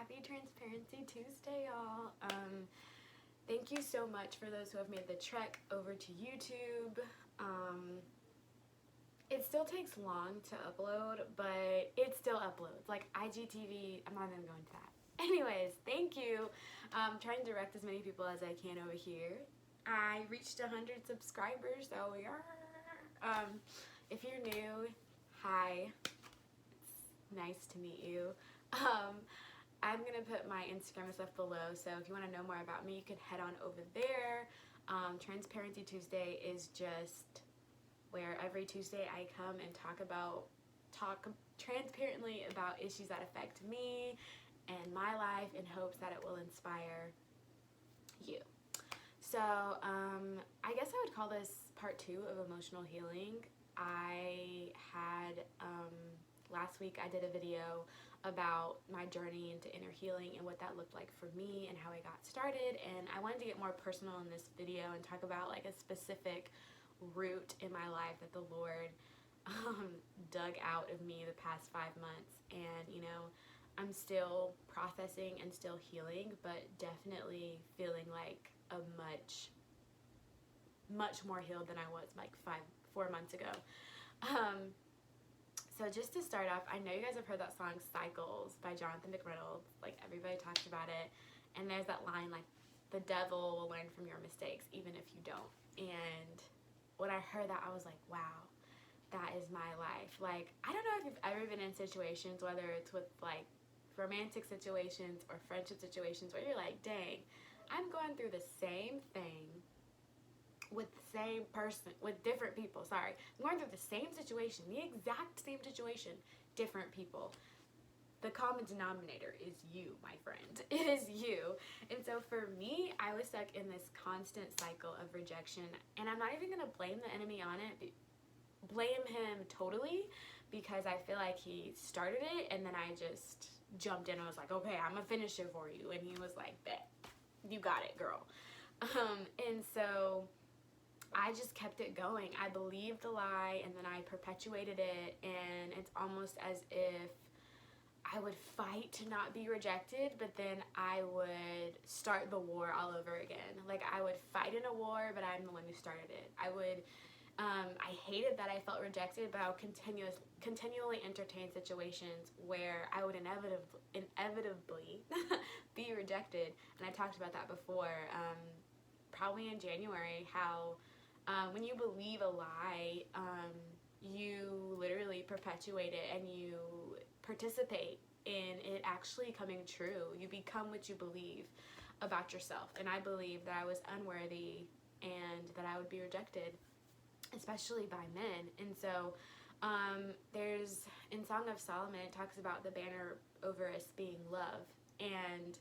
Happy Transparency Tuesday, y'all. Thank you so much for those who have made the trek over to YouTube. It still takes long to upload, but it still uploads. Like IGTV, I'm not even going to that. Anyways, thank you. I'm trying to direct as many people as I can over here. I reached 100 subscribers, so we are. If you're new, hi. It's nice to meet you. I'm going to put my Instagram and stuff below, so if you want to know more about me, you can head on over there. Transparency Tuesday is just where every Tuesday I come and talk transparently about issues that affect me and my life in hopes that it will inspire you. So, I guess I would call this part 2 of emotional healing. I had, last week I did a video about my journey into inner healing and what that looked like for me and how I got started, and I wanted to get more personal in this video and talk about like a specific root in my life that the Lord dug out of me the past 5 months. And you know, I'm still processing and still healing, but definitely feeling like a much more healed than I was like 4 months ago. So just to start off, I know you guys have heard that song Cycles by Jonathan McReynolds. Like, everybody talks about it. And there's that line, like, the devil will learn from your mistakes, even if you don't. And when I heard that, I was like, wow, that is my life. Like, I don't know if you've ever been in situations, whether it's with, like, romantic situations or friendship situations, where you're like, dang, I'm going through the same thing with the same person, with different people, sorry. I'm going through the same situation, the exact same situation, different people. The common denominator is you, my friend. It is you. And so for me, I was stuck in this constant cycle of rejection, and I'm not even gonna blame the enemy on it, blame him totally, because I feel like he started it, and then I just jumped in and was like, okay, I'm gonna finish it for you. And he was like, bet, you got it, girl. And so I just kept it going. I believed the lie, and then I perpetuated it, and it's almost as if I would fight to not be rejected, but then I would start the war all over again. Like, I would fight in a war, but I'm the one who started it. I hated that I felt rejected, but I would continually entertain situations where I would inevitably be rejected. And I talked about that before, probably in January, how when you believe a lie, you literally perpetuate it and you participate in it actually coming true. You become what you believe about yourself. And I believed that I was unworthy and that I would be rejected, especially by men. And so there's, in Song of Solomon, it talks about the banner over us being love, and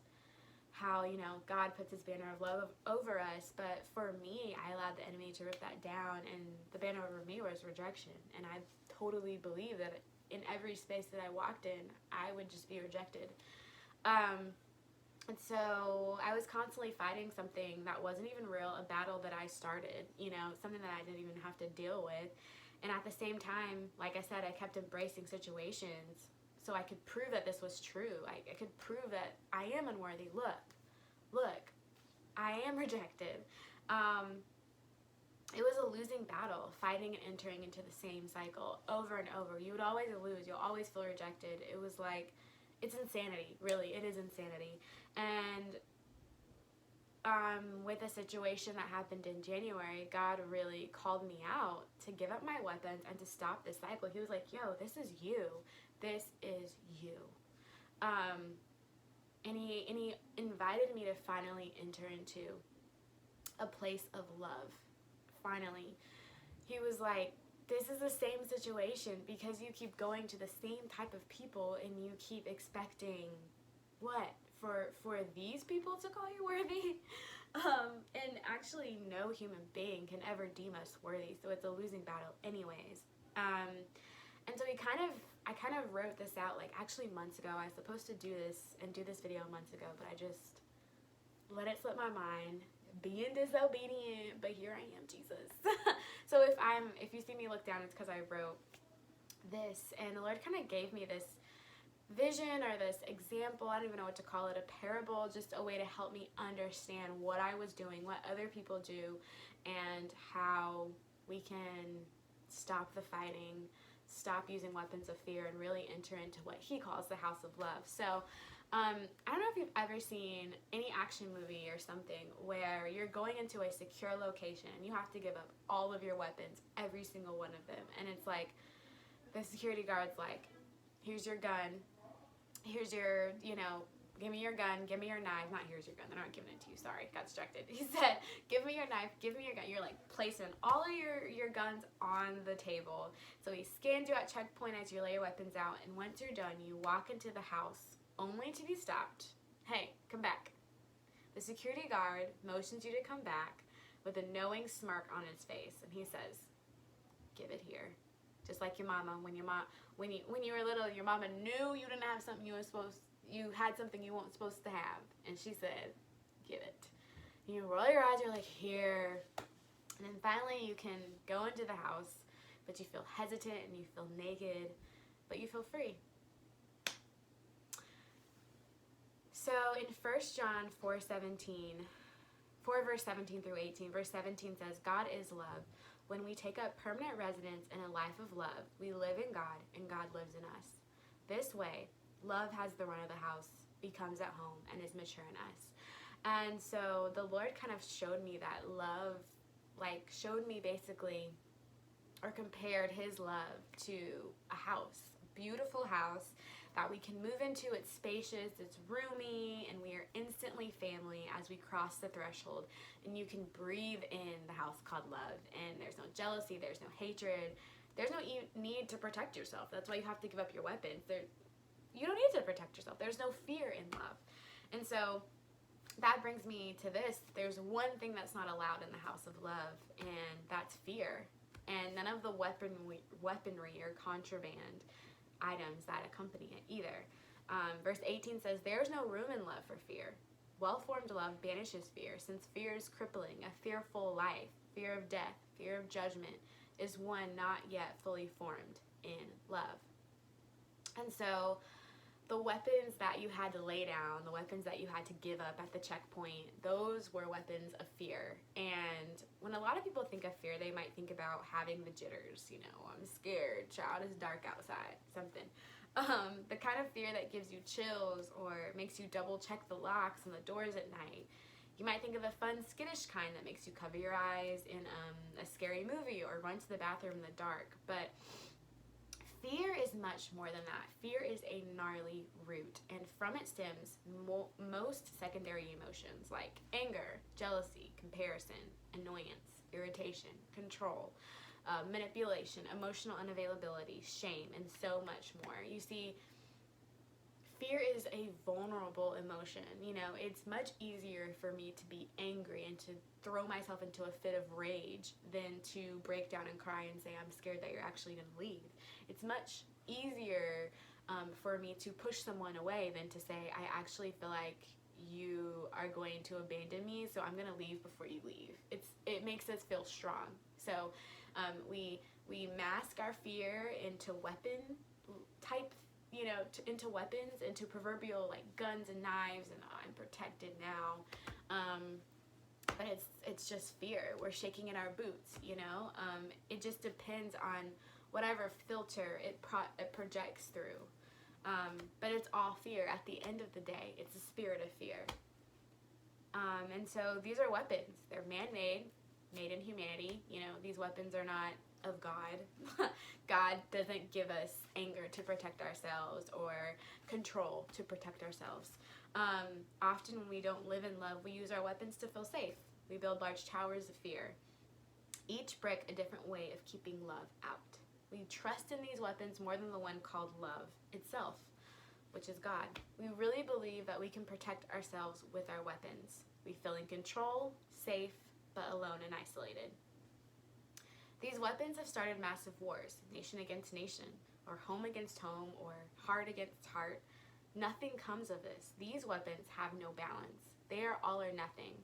how, you know, God puts his banner of love over us, but for me, I allowed the enemy to rip that down, and the banner over me was rejection. And I totally believe that in every space that I walked in, I would just be rejected. And so I was constantly fighting something that wasn't even real, a battle that I started, you know, something that I didn't even have to deal with. And at the same time, like I said, I kept embracing situations so I could prove that this was true. I could prove that I am unworthy. Look, I am rejected. It was a losing battle, fighting and entering into the same cycle over and over. You would always lose. You'll always feel rejected. It was like, it's insanity. Really, it is insanity. And with a situation that happened in January, God really called me out to give up my weapons and to stop this cycle. He was like, yo, this is you. This is you. And he invited me to finally enter into a place of love. Finally. He was like, this is the same situation because you keep going to the same type of people and you keep expecting what? For these people to call you worthy? And actually no human being can ever deem us worthy, so it's a losing battle anyways. And so I kind of wrote this out like actually months ago. I was supposed to do this video months ago, but I just let it slip my mind, being disobedient, but here I am, Jesus. So if you see me look down, it's because I wrote this, and the Lord kind of gave me this vision or this example, I don't even know what to call it, a parable, just a way to help me understand what I was doing, what other people do, and how we can stop the fighting, stop using weapons of fear, and really enter into what he calls the house of love. So I don't know if you've ever seen any action movie or something where you're going into a secure location and you have to give up all of your weapons, every single one of them, and it's like the security guard's like, here's your gun, here's your, give me your gun, give me your knife. Not here's your gun, they're not giving it to you, sorry, got distracted. He said, give me your knife, give me your gun. You're like placing all of your guns on the table. So he scans you at checkpoint as you lay your weapons out, and once you're done, you walk into the house only to be stopped. Hey, come back. The security guard motions you to come back with a knowing smirk on his face, and he says, give it here. Just like your mama, when you were little, your mama knew you didn't have something you had something you weren't supposed to have, and she said, give it. And you roll your eyes, you're like, here. And then finally you can go into the house, but you feel hesitant and you feel naked, but you feel free. So in 1 John 4 verse 17 through 18, verse 17 says, God is love. When we take up permanent residence in a life of love, we live in God and God lives in us. This way, love has the run of the house, becomes at home, and is mature in us. And so the Lord kind of showed me that love, showed me basically, or compared his love to a house, a beautiful house that we can move into. It's spacious, it's roomy, and we are instantly family as we cross the threshold. And you can breathe in the house called love, and there's no jealousy, there's no hatred, there's no need to protect yourself. That's why you have to give up your weapons. You don't need to protect yourself. There's no fear in love. And so that brings me to this. There's one thing that's not allowed in the house of love, and that's fear. And none of the weaponry or contraband items that accompany it either. Verse 18 says, there is no room in love for fear. Well-formed love banishes fear, since fear is crippling. A fearful life, fear of death, fear of judgment, is one not yet fully formed in love. And so the weapons that you had to lay down, the weapons that you had to give up at the checkpoint, those were weapons of fear. And when a lot of people think of fear, they might think about having the jitters, I'm scared, child, it's dark outside, something. The kind of fear that gives you chills or makes you double check the locks and the doors at night. You might think of a fun, skittish kind that makes you cover your eyes in a scary movie or run to the bathroom in the dark. But fear is much more than that. Fear is a gnarly root, and from it stems most secondary emotions like anger, jealousy, comparison, annoyance, irritation, control, manipulation, emotional unavailability, shame, and so much more. You see, fear is a vulnerable emotion. It's much easier for me to be angry and to throw myself into a fit of rage than to break down and cry and say, I'm scared that you're actually going to leave. It's much easier for me to push someone away than to say, I actually feel like you are going to abandon me, so I'm going to leave before you leave. It makes us feel strong. So we mask our fear into weapon type, into weapons, into proverbial guns and knives, and I'm protected now. But it's just fear. We're shaking in our boots, It just depends on whatever filter it projects through. But it's all fear. At the end of the day, it's a spirit of fear. And so these are weapons. They're man-made, made in humanity. These weapons are not of God. God doesn't give us anger to protect ourselves or control to protect ourselves. Often when we don't live in love, we use our weapons to feel safe. We build large towers of fear, each brick a different way of keeping love out. We trust in these weapons more than the one called love itself, which is God. We really believe that we can protect ourselves with our weapons. We feel in control, safe, but alone and isolated. These weapons have started massive wars, nation against nation, or home against home, or heart against heart. Nothing comes of this. These weapons have no balance. They are all or nothing.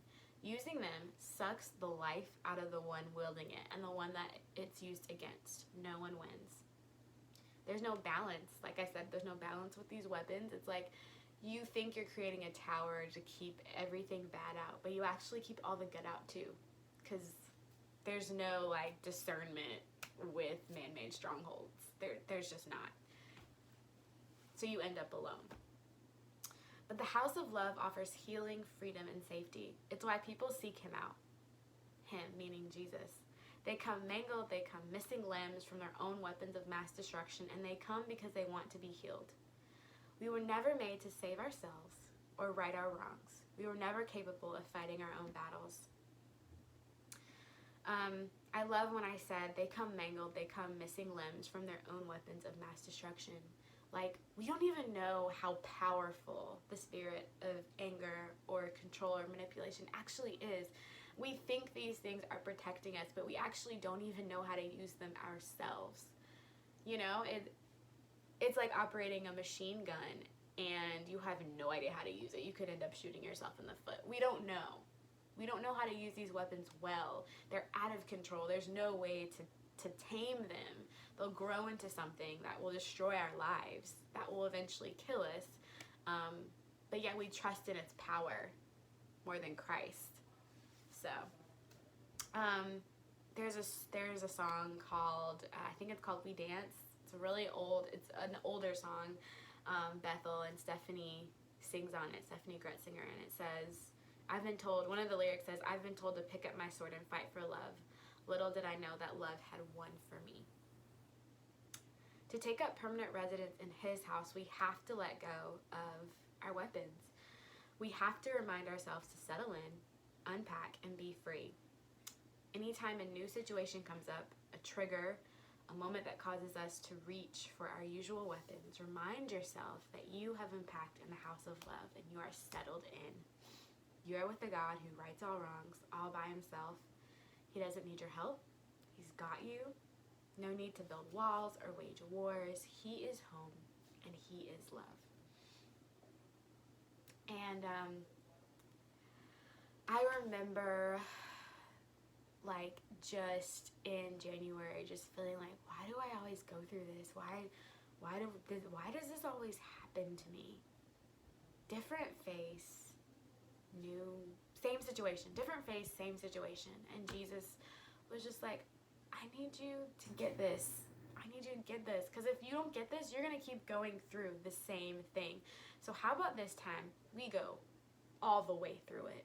Using them sucks the life out of the one wielding it and the one that it's used against. No one wins. There's no balance. Like I said, there's no balance with these weapons. It's like you think you're creating a tower to keep everything bad out, but you actually keep all the good out too, because there's no like discernment with man-made strongholds. There's just not. So you end up alone. But the house of love offers healing, freedom, and safety. It's why people seek him out. Him, meaning Jesus. They come mangled, they come missing limbs from their own weapons of mass destruction, and they come because they want to be healed. We were never made to save ourselves or right our wrongs. We were never capable of fighting our own battles. I love when I said they come mangled, they come missing limbs from their own weapons of mass destruction. Like, we don't even know how powerful the spirit of anger or control or manipulation actually is. We think these things are protecting us, but we actually don't even know how to use them ourselves. You know, it's like operating a machine gun and you have no idea how to use it. You could end up shooting yourself in the foot. We don't know. We don't know how to use these weapons well. They're out of control. There's no way to tame them. They'll grow into something that will destroy our lives, that will eventually kill us. But yet we trust in its power more than Christ. So, there's a song called, I think it's called We Dance. It's an older song. Bethel and Stephanie sings on it, Stephanie Gretzinger, and it says, one of the lyrics says, I've been told to pick up my sword and fight for love. Little did I know that love had won for me. To take up permanent residence in his house, we have to let go of our weapons. We have to remind ourselves to settle in, unpack, and be free. Anytime a new situation comes up, a trigger, a moment that causes us to reach for our usual weapons, remind yourself that you have unpacked in the house of love and you are settled in. You are with a God who rights all wrongs all by himself. He doesn't need your help. He's got you. No need to build walls or wage wars. He is home and he is love. And I remember like just in January just feeling like, why do I always go through this? Why does this always happen to me? Different face, same situation, different face, same situation. And Jesus was just like, I need you to get this. I need you to get this. Because if you don't get this, you're going to keep going through the same thing. So how about this time we go all the way through it?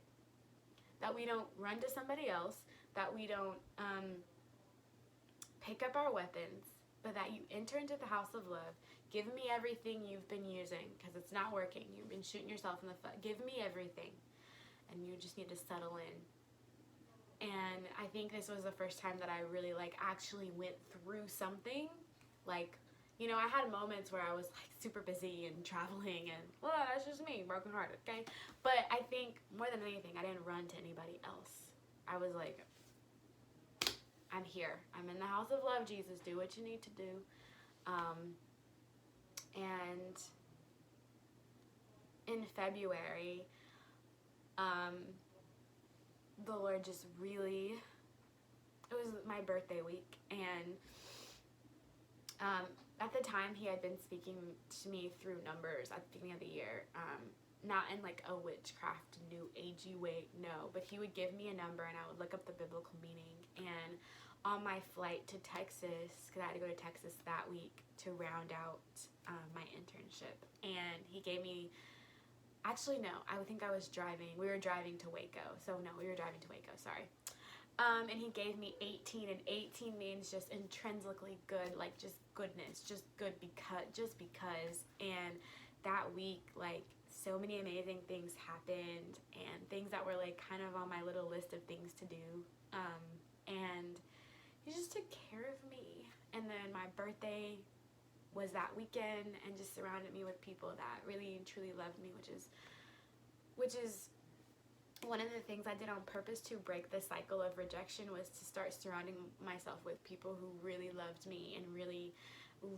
That we don't run to somebody else, that we don't pick up our weapons, but that you enter into the house of love. Give me everything you've been using because it's not working. You've been shooting yourself in the foot. Give me everything. And you just need to settle in. And I think this was the first time that I really actually went through something. I had moments where I was super busy and traveling and, well, that's just me, broken hearted, okay? But I think more than anything, I didn't run to anybody else. I was like, I'm here. I'm in the house of love, Jesus. Do what you need to do. And in February, the Lord just really, it was my birthday week, and at the time he had been speaking to me through numbers at the beginning of the year, not in a witchcraft new agey way, no, but he would give me a number and I would look up the biblical meaning. And on my flight to Texas, because I had to go to Texas that week to round out my internship, and he gave me, actually, no, I think I was driving. We were driving to Waco. We were driving to Waco, sorry. And he gave me 18, and 18 means just intrinsically good, just goodness, just good because. And that week, so many amazing things happened, and things that were, kind of on my little list of things to do. And he just took care of me. And then my birthday was that weekend and just surrounded me with people that really and truly loved me, which is one of the things I did on purpose to break the cycle of rejection, was to start surrounding myself with people who really loved me and really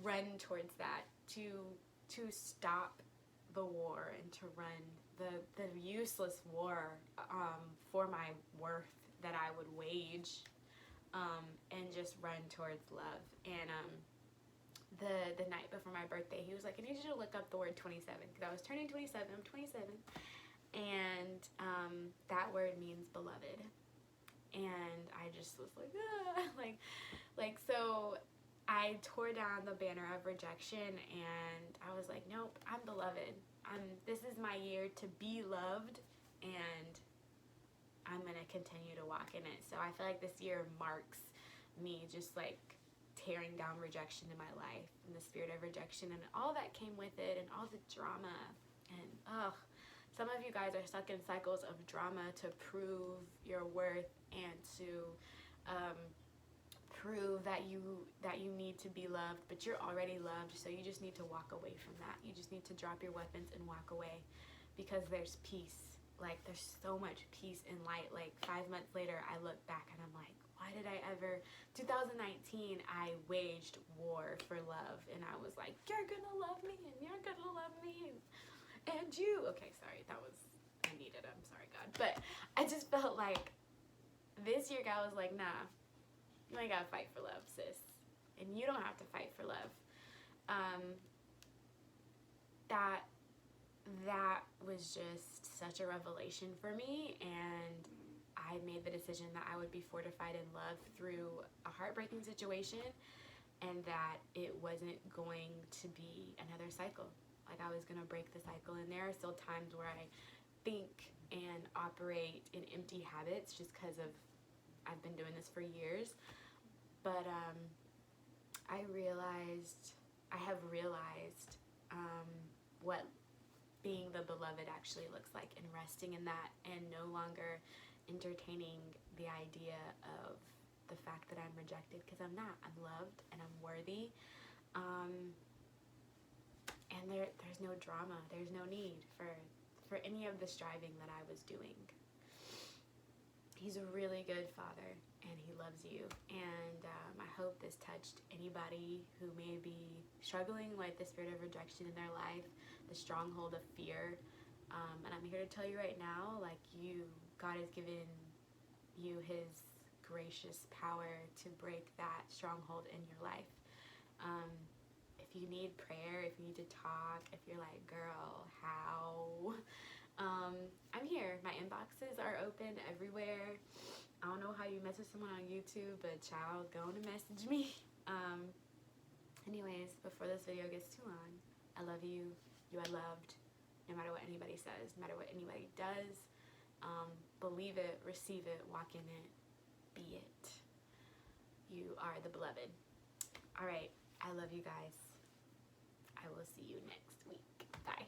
run towards that, to stop the war and to run the useless war for my worth that I would wage, and just run towards love. And the night before my birthday. He was like, I need you to look up the word 27, because I was turning 27. I'm 27. And that word means beloved. And I just was like, ah. like so I tore down the banner of rejection, and I was like, nope, I'm beloved. This is my year to be loved, and I'm gonna continue to walk in it. So I feel like this year marks me just like tearing down rejection in my life, and the spirit of rejection and all that came with it, and all the drama. And some of you guys are stuck in cycles of drama to prove your worth and to prove that you need to be loved, but you're already loved. So you just need to walk away from that. You just need to drop your weapons and walk away, because there's peace. Like, there's so much peace and light. Like, 5 months later, I look back and I'm like, why did I ever... 2019, I waged war for love, and I was like, you're gonna love me, and you're gonna love me, and you... Okay, sorry, that was... I needed it. I'm sorry, God. But I just felt like this year God was like, nah, you ain't gotta fight for love, sis. And you don't have to fight for love. That was just such a revelation for me, and I made the decision that I would be fortified in love through a heartbreaking situation, and that it wasn't going to be another cycle. Like, I was gonna break the cycle, and there are still times where I think and operate in empty habits just because of I've been doing this for years. But I have realized what being the beloved actually looks like, and resting in that, and no longer entertaining the idea of the fact that I'm rejected, because I'm not. I'm loved and I'm worthy. And there's no drama. There's no need for any of the striving that I was doing. He's a really good father, and he loves you. And I hope this touched anybody who may be struggling with the spirit of rejection in their life, the stronghold of fear. And I'm here to tell you right now, like, God has given you his gracious power to break that stronghold in your life. If you need prayer, if you need to talk, if you're like, girl, how? I'm here. My inboxes are open everywhere. I don't know how you message someone on YouTube, but child, go on and message me. Anyways, before this video gets too long, I love you. You are loved, no matter what anybody says, no matter what anybody does. Believe it, receive it, walk in it, be it. You are the beloved. All right, I love you guys. I will see you next week. Bye.